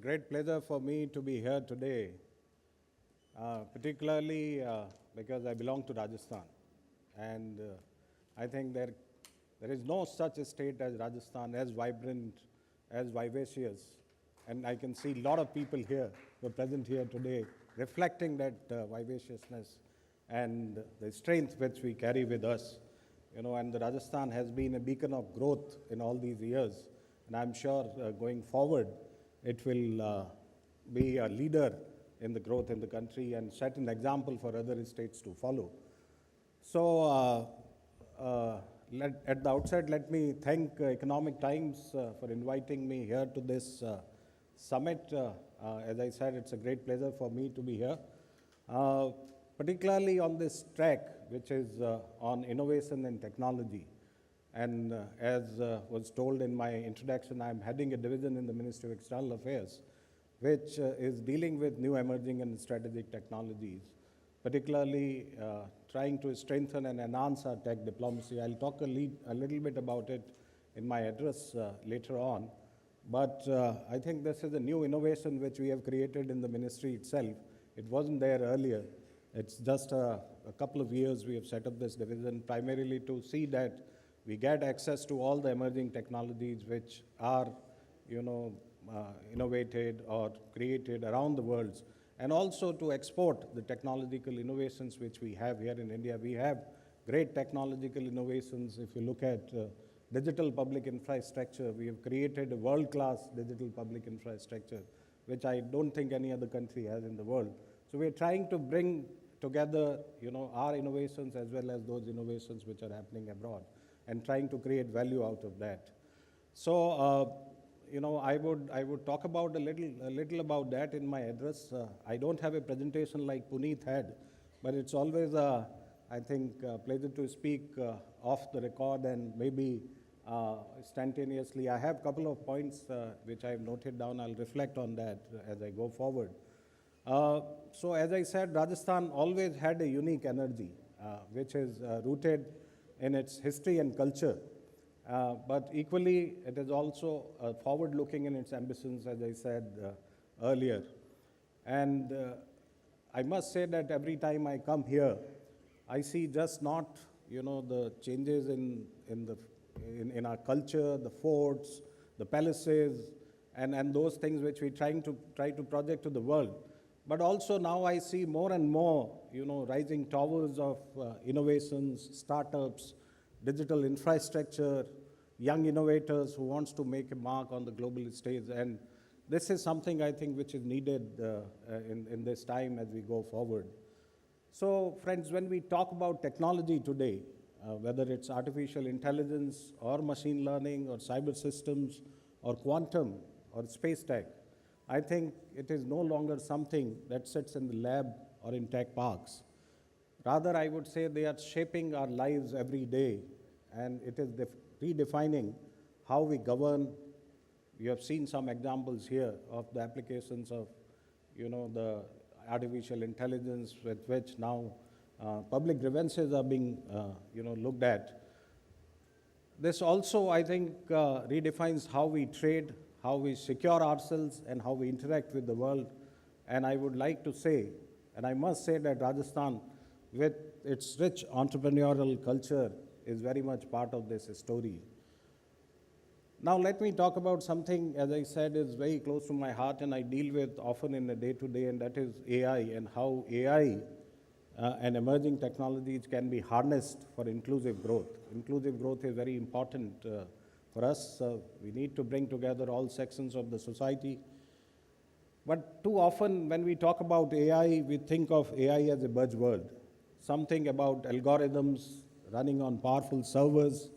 great pleasure for me to be here today, particularly because I belong to Rajasthan. And I think there is no such a state as Rajasthan, as vibrant, as vivacious. And I can see a lot of people here who are present here today reflecting that vivaciousness and the strength which we carry with us. And the Rajasthan has been a beacon of growth in all these years. And I'm sure going forward, it will be a leader in the growth in the country and set an example for other states to follow. So at the outset, let me thank Economic Times for inviting me here to this summit. As I said, it's a great pleasure for me to be here, particularly on this track, which is on innovation and technology. And as was told in my introduction, I'm heading a division in the Ministry of External Affairs, which is dealing with new emerging and strategic technologies, particularly trying to strengthen and enhance our tech diplomacy. I'll talk a little bit about it in my address later on. But I think this is a new innovation which we have created in the ministry itself. It wasn't there earlier. It's just a couple of years we have set up this division primarily to see that we get access to all the emerging technologies which are, innovated or created around the world, and also to export the technological innovations which we have here in India. We have great technological innovations. If you look at digital public infrastructure, we have created a world-class digital public infrastructure, which I don't think any other country has in the world. So we're trying to bring together, our innovations as well as those innovations which are happening abroad, and trying to create value out of that. So, I would talk about a little about that in my address. I don't have a presentation like Puneet had, but it's always I think, a pleasure to speak off the record and maybe instantaneously. I have a couple of points which I've noted down. I'll reflect on that as I go forward. So as I said, Rajasthan always had a unique energy, which is rooted in its history and culture. But equally, it is also forward-looking in its ambitions, as I said earlier. And I must say that every time I come here, I see just not, the changes in our culture, the forts, the palaces, and those things which we try to project to the world. But also now I see more and more, rising towers of innovations, startups, digital infrastructure, young innovators who wants to make a mark on the global stage. And this is something I think which is needed in this time as we go forward. So friends, when we talk about technology today, whether it's artificial intelligence or machine learning or cyber systems or quantum or space tech, I think it is no longer something that sits in the lab or in tech parks. Rather, I would say they are shaping our lives every day, and it is redefining how we govern. You have seen some examples here of the applications of, the artificial intelligence with which now public grievances are being, looked at. This also, I think, redefines how we trade, how we secure ourselves, and how we interact with the world. And I would like to say, and I must say that Rajasthan, with its rich entrepreneurial culture, is very much part of this story. Now let me talk about something, as I said, is very close to my heart and I deal with often in the day-to-day, and that is AI, and how AI and emerging technologies can be harnessed for inclusive growth. Inclusive growth is very important for us. We need to bring together all sections of the society. But too often when we talk about AI, we think of AI as a buzzword, something about algorithms running on powerful servers.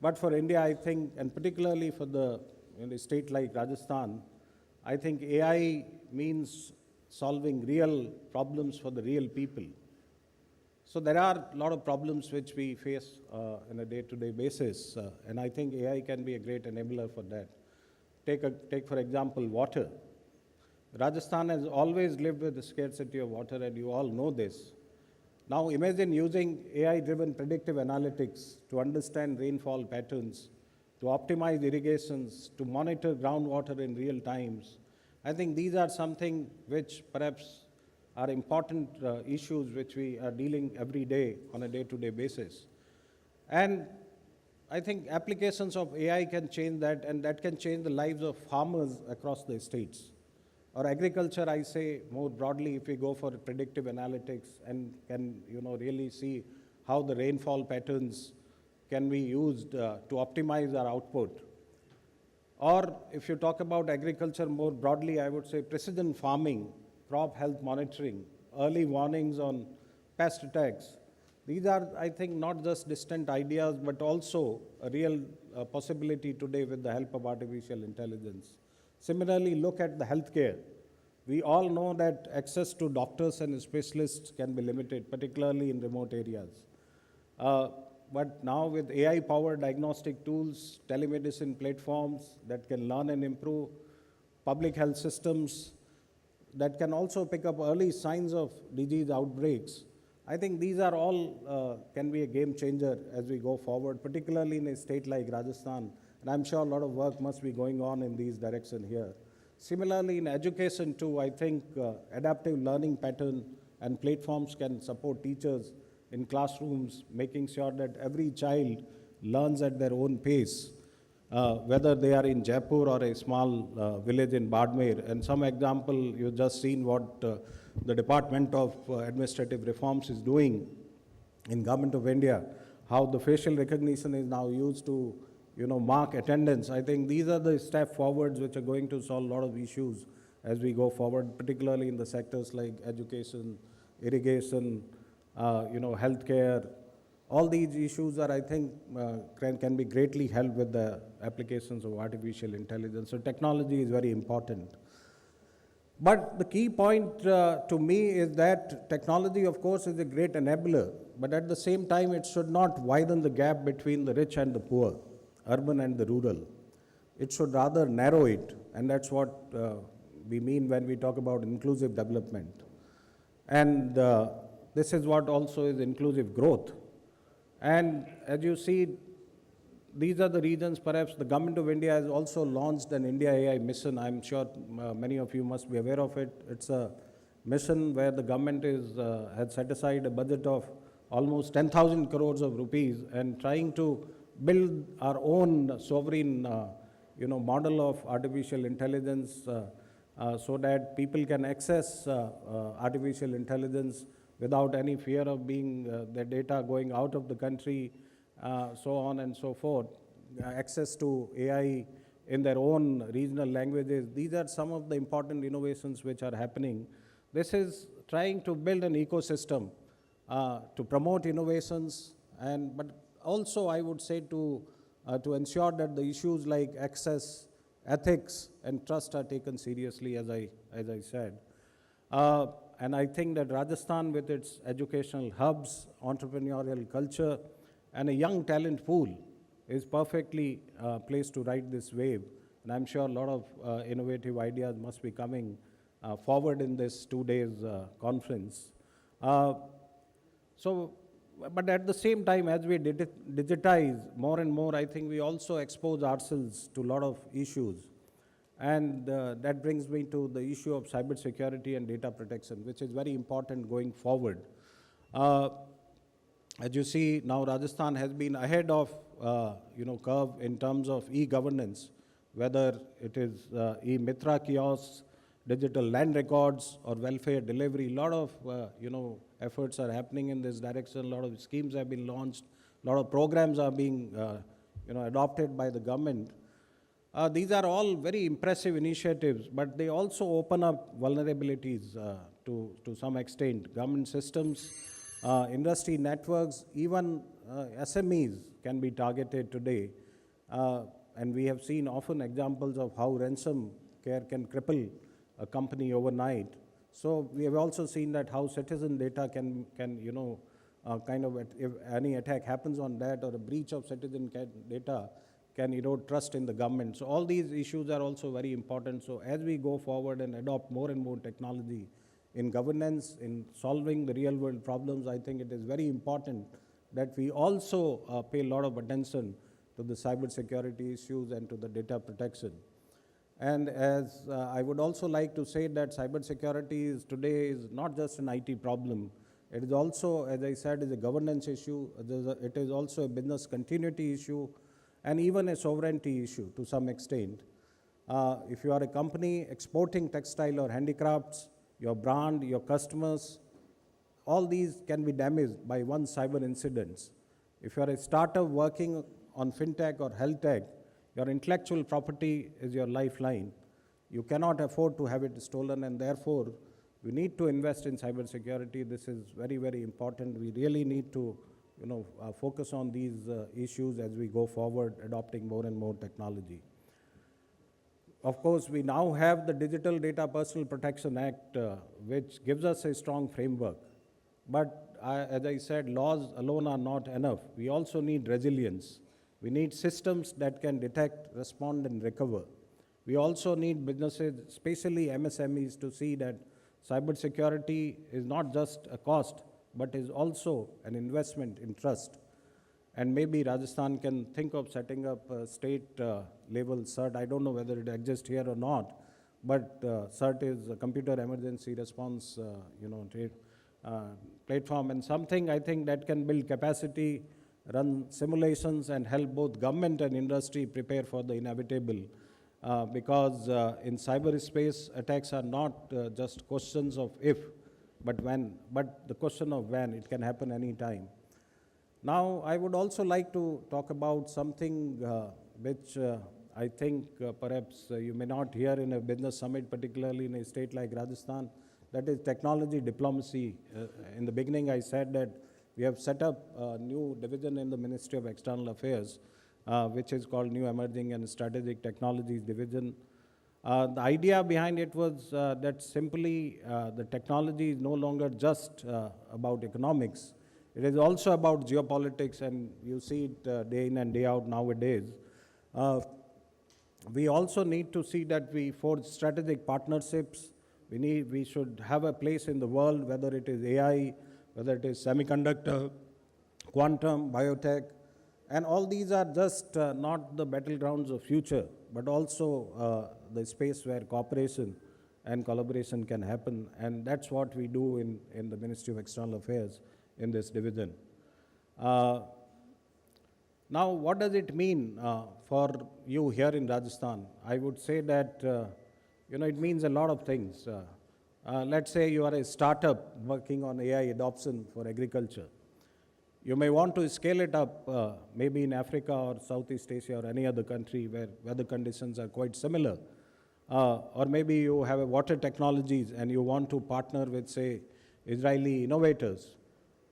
But for India, I think, and particularly for in a state like Rajasthan, I think AI means solving real problems for the real people. So there are a lot of problems which we face on a day-to-day basis, and I think AI can be a great enabler for that. Take for example, water. Rajasthan has always lived with the scarcity of water, and you all know this. Now imagine using AI-driven predictive analytics to understand rainfall patterns, to optimize irrigations, to monitor groundwater in real times, I think these are something which perhaps are important issues which we are dealing every day on a day-to-day basis. And I think applications of AI can change that, and that can change the lives of farmers across the states. Or agriculture, I say more broadly, if we go for predictive analytics and can really see how the rainfall patterns can be used to optimize our output. Or if you talk about agriculture more broadly, I would say precision farming, crop health monitoring, early warnings on pest attacks. These are, I think, not just distant ideas, but also a real possibility today with the help of artificial intelligence. Similarly, look at the healthcare. We all know that access to doctors and specialists can be limited, particularly in remote areas. But now with AI-powered diagnostic tools, telemedicine platforms that can learn and improve, public health systems that can also pick up early signs of disease outbreaks, I think these are all can be a game changer as we go forward, particularly in a state like Rajasthan. And I'm sure a lot of work must be going on in these directions here. Similarly, in education too, I think adaptive learning pattern and platforms can support teachers in classrooms, making sure that every child learns at their own pace, whether they are in Jaipur or a small village in Badmer. And some example, you've just seen what the Department of Administrative Reforms is doing in Government of India, how the facial recognition is now used to mark attendance. I think these are the step forwards which are going to solve a lot of issues as we go forward, particularly in the sectors like education, irrigation, healthcare. All these issues are, I think, can be greatly helped with the applications of artificial intelligence. So technology is very important. But the key point to me is that technology, of course, is a great enabler, but at the same time, it should not widen the gap between the rich and the poor, urban and the rural. It should rather narrow it, and that's what we mean when we talk about inclusive development. And this is what also is inclusive growth. And as you see, these are the reasons perhaps the Government of India has also launched an India AI mission. I'm sure many of you must be aware of it. It's a mission where the government has set aside a budget of almost 10,000 crores of rupees and trying to build our own sovereign model of artificial intelligence so that people can access artificial intelligence without any fear of their data going out of the country, so on and so forth, access to AI in their own regional languages. These are some of the important innovations which are happening. This is trying to build an ecosystem to promote innovations, but also I would say to ensure that the issues like access, ethics, and trust are taken seriously, as I said. And I think that Rajasthan, with its educational hubs, entrepreneurial culture, and a young talent pool, is perfectly placed to ride this wave. And I'm sure a lot of innovative ideas must be coming forward in this 2 days conference. But at the same time, as we digitize more and more, I think we also expose ourselves to a lot of issues. And that brings me to the issue of cybersecurity and data protection, which is very important going forward. As you see, now Rajasthan has been ahead of curve in terms of e-governance, whether it is e-Mitra kiosks, digital land records, or welfare delivery. A lot of efforts are happening in this direction. A lot of schemes have been launched. A lot of programs are being adopted by the government. These are all very impressive initiatives, but they also open up vulnerabilities to some extent. Government systems, industry networks, even SMEs can be targeted today. And we have seen often examples of how ransom care can cripple a company overnight. So we have also seen that how citizen data can if any attack happens on that or a breach of citizen data can erode trust in the government. So all these issues are also very important. So as we go forward and adopt more and more technology in governance, in solving the real world problems, I think it is very important that we also pay a lot of attention to the cybersecurity issues and to the data protection. And as I would also like to say that cybersecurity is today is not just an IT problem. It is also, as I said, is a governance issue. It is also a business continuity issue, and even a sovereignty issue to some extent. If you are a company exporting textile or handicrafts, your brand, your customers, all these can be damaged by one cyber incident. If you are a startup working on fintech or health tech, your intellectual property is your lifeline. You cannot afford to have it stolen, and therefore, we need to invest in cybersecurity. This is very, very important. We really need to, focus on these issues as we go forward, adopting more and more technology. Of course, we now have the Digital Data Personal Protection Act, which gives us a strong framework. But as I said, laws alone are not enough. We also need resilience. We need systems that can detect, respond, and recover. We also need businesses, especially MSMEs, to see that cybersecurity is not just a cost, but is also an investment in trust. And maybe Rajasthan can think of setting up a state level CERT. I don't know whether it exists here or not, but CERT is a computer emergency response platform, and something I think that can build capacity, run simulations, and help both government and industry prepare for the inevitable. Because in cyberspace, attacks are not just questions of if, but when, but the question of when. It can happen anytime. Now, I would also like to talk about something which I think perhaps you may not hear in a business summit, particularly in a state like Rajasthan. That is technology diplomacy. In the beginning, I said that we have set up a new division in the Ministry of External Affairs, which is called New Emerging and Strategic Technologies Division. The idea behind it was that simply the technology is no longer just about economics. It is also about geopolitics, and you see it day in and day out nowadays. We also need to see that we forge strategic partnerships. We should have a place in the world, whether it is AI, whether it is semiconductor, quantum, biotech, and all these are just not the battlegrounds of future, but also the space where cooperation and collaboration can happen, and that's what we do in the Ministry of External Affairs in this division. Now, what does it mean for you here in Rajasthan? I would say that, it means a lot of things. Let's say you are a startup working on AI adoption for agriculture. You may want to scale it up, maybe in Africa or Southeast Asia or any other country where weather conditions are quite similar. Or maybe you have a water technologies and you want to partner with, say, Israeli innovators.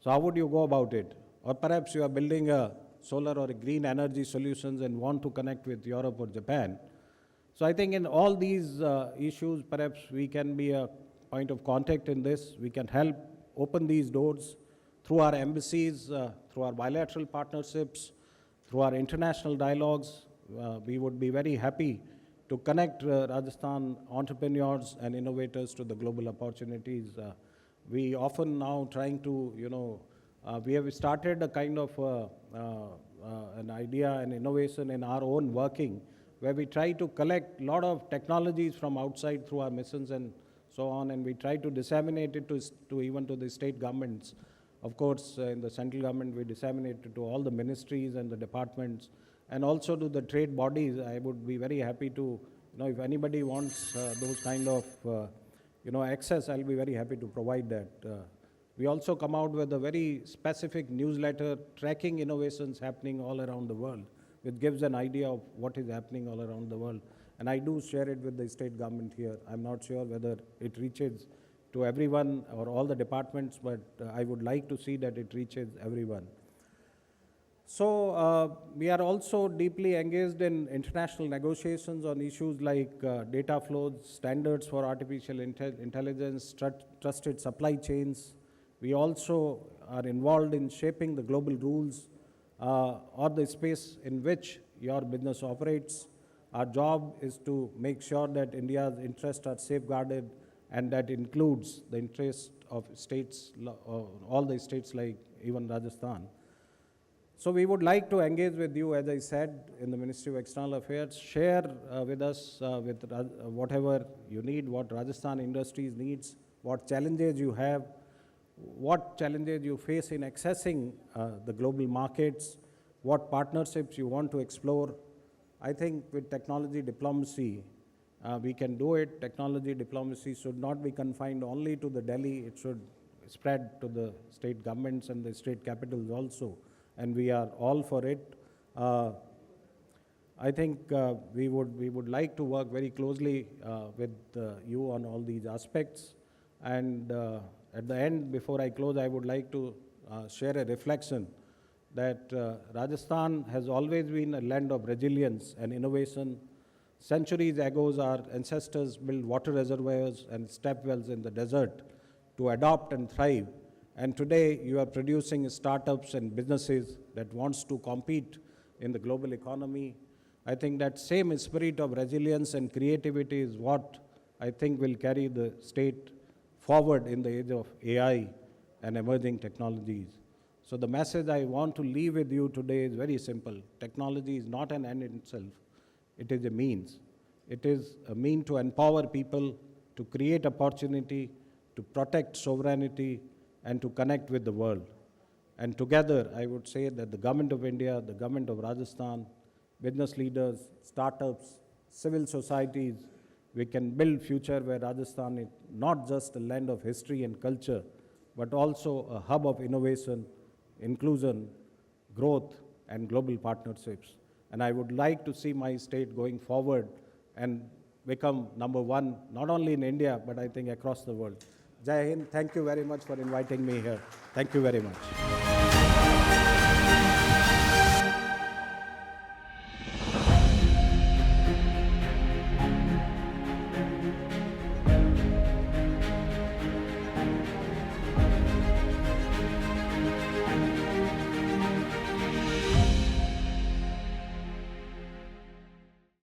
So how would you go about it? Or perhaps you are building a solar or a green energy solutions and want to connect with Europe or Japan. So I think in all these issues, perhaps we can be a point of contact in this. We can help open these doors through our embassies, through our bilateral partnerships, through our international dialogues. We would be very happy to connect Rajasthan entrepreneurs and innovators to the global opportunities. We often now trying to, we have started a kind of an idea and innovation in our own working, where we try to collect a lot of technologies from outside through our missions and so on, and we try to disseminate it to even to the state governments. Of course, in the central government, we disseminate it to all the ministries and the departments, and also to the trade bodies. I would be very happy to, if anybody wants those kind of access, I'll be very happy to provide that. We also come out with a very specific newsletter tracking innovations happening all around the world, which gives an idea of what is happening all around the world. And I do share it with the state government here. I'm not sure whether it reaches to everyone or all the departments, but I would like to see that it reaches everyone. So we are also deeply engaged in international negotiations on issues like data flows, standards for artificial intelligence, trusted supply chains. We also are involved in shaping the global rules or the space in which your business operates. Our job is to make sure that India's interests are safeguarded, and that includes the interest of states, all the states like even Rajasthan. So we would like to engage with you, as I said, in the Ministry of External Affairs. Share with us whatever you need, what Rajasthan Industries needs, what challenges you have, what challenges you face in accessing the global markets, what partnerships you want to explore. I think with technology diplomacy, we can do it. Technology diplomacy should not be confined only to the Delhi. It should spread to the state governments and the state capitals also. And we are all for it. I think we would like to work very closely with you on all these aspects. And at the end, before I close, I would like to share a reflection that Rajasthan has always been a land of resilience and innovation. Centuries ago, our ancestors built water reservoirs and step wells in the desert to adapt and thrive. And today, you are producing startups and businesses that wants to compete in the global economy. I think that same spirit of resilience and creativity is what I think will carry the state forward in the age of AI and emerging technologies. So the message I want to leave with you today is very simple. Technology is not an end in itself. It is a means. It is a mean to empower people, to create opportunity, to protect sovereignty, and to connect with the world. And together, I would say that the Government of India, the Government of Rajasthan, business leaders, startups, civil societies, we can build future where Rajasthan is not just a land of history and culture, but also a hub of innovation, inclusion, growth, and global partnerships. And I would like to see my state going forward and become number one, not only in India, but I think across the world. Jai Hind, thank you very much for inviting me here. Thank you very much.